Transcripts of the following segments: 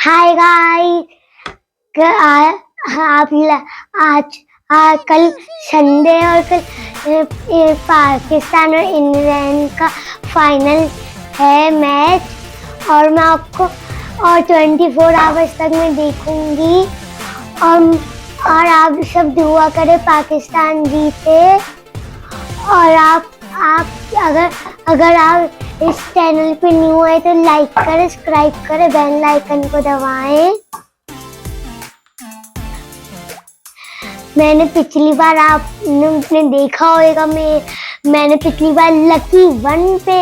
Hi guys. आज कल Sunday और कल पाकिस्तान और इंग्लैंड का फाइनल है मैच और मैं आपको और 24 आवर्स तक मैं देखूंगी और आप सब दुआ करें पाकिस्तान जीते। और आप अगर आप इस चैनल पे न्यू है तो लाइक करें, सब्सक्राइब करें, बेल आइकन को दबाएं। मैंने पिछली बार आपने देखा होगा मैंने पिछली बार लकी 1 पे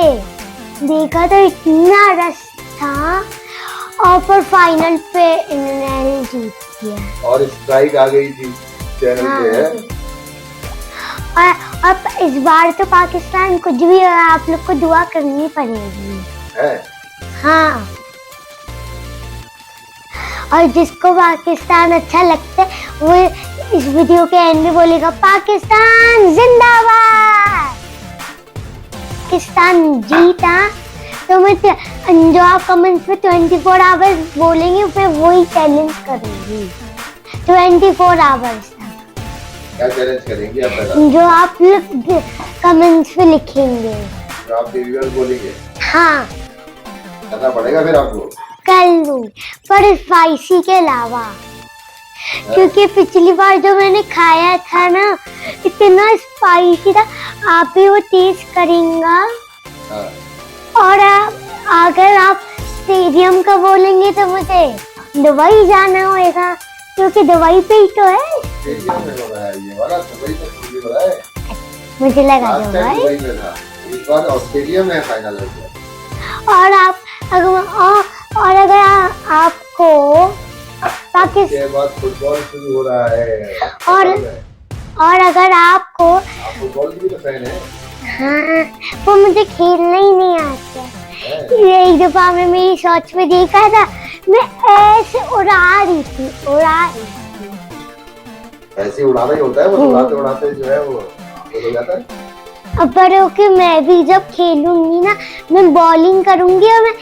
देखा तो इतना रश था और पर फाइनल पे इंग्लैंड जीत गया और स्ट्राइक आ गई थी चैनल पे है। और अब इस बार तो पाकिस्तान कुछ भी आप लोग को दुआ करनी पड़ेगी है। हाँ, और जिसको पाकिस्तान अच्छा लगता है वो इस वीडियो के एंड में बोलेगा पाकिस्तान जिंदाबाद। पाकिस्तान जीता तो मैं जो आप कमेंट्स में 24 आवर्स बोलेंगे मैं वही चैलेंज करूंगी 24 आवर्स। क्या चैलेंज करेंगे आप बता? जो आप लोग कमेंट्स में लिखेंगे, जो आप व्यूअर्स बोलेंगे। हाँ, करना पड़ेगा फिर आपको। कर लूंगी पर स्पाइसी के अलावा, क्योंकि पिछली बार जो मैंने खाया था ना इतना स्पाइसी था। आप भी वो टेस्ट करेंगे। और अगर आप स्टेडियम का बोलेंगे तो मुझे दुबई जाना होगा क्योंकि दुबई पे ही तो है। स्टेडियम में हो रहा है ये वाला, दुबई में थोड़ी हो रहा है। मुझे लगा दुबई में था, इस बार ऑस्ट्रेलिया में फाइनल हो गया। और अगर आपको पाकिस्तान के बाद फुटबॉल शुरू हो रहा है और अगर आपको फुटबॉल की भी तो फैन है। हाँ, वो मुझे खेलना ही नहीं आता। एक दफा मैं मेरी शॉर्ट्स में देखा था, मैं ऐसे उड़ा रही थी। ऐसे उड़ाना ही होता है, वो उड़ाते उड़ाते जो है वो हो जाता है। अब पर ओके, मैं भी जब खेलूंगी ना मैं बॉलिंग करूंगी और मैं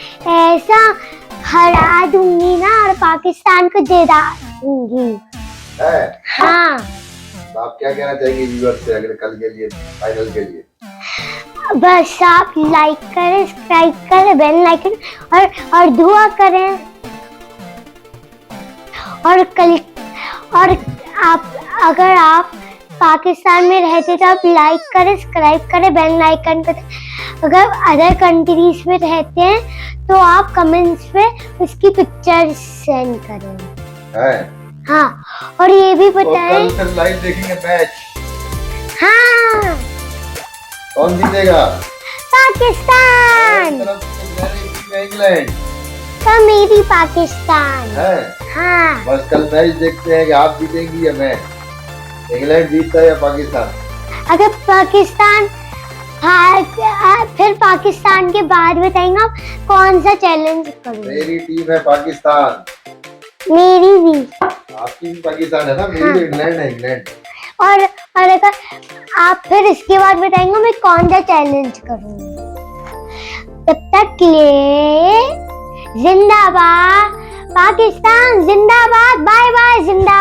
ऐसा हरा दूंगी ना और पाकिस्तान को जिता दूंगी। हाँ, तो आप क्या कहना चाहेंगे व्यूअर्स से अगले कल के लिए, फाइनल के लिए? बस आप लाइक करें, सब्सक्राइब करें, बेल आइकन और दुआ करें। और अगर आप पाकिस्तान में रहते तो आप लाइक करें, सब्सक्राइब करें, बेल आइकन को। अगर अदर कंट्रीज में रहते हैं तो आप कमेंट्स में उसकी पिक्चर सेंड करें। हाँ, और ये भी बताएं कल लाइव देखेंगे मैच। हाँ, कौन जीतेगा? पाकिस्तान। इंग्लैंड तो मेरी पाकिस्तान है। हाँ, बस कल मैच देखते हैं कि आप जीतेंगी या मैं, इंग्लैंड जीतता है या पाकिस्तान। अगर पाकिस्तान फिर पाकिस्तान के बाद बताएंगे आप कौन सा चैलेंज करूँगी। मेरी टीम है पाकिस्तान। मेरी भी। आपकी भी पाकिस्तान है ना? मेरी तो इंग्लैंड है, इंग्लैंड। और अगर आप फिर इसके बाद बताएंगे मैं कौन सा चैलेंज करूँगी। तब तक के लिए जिंदाबाद पाकिस्तान, जिंदाबाद, बाय बाय, जिंदा।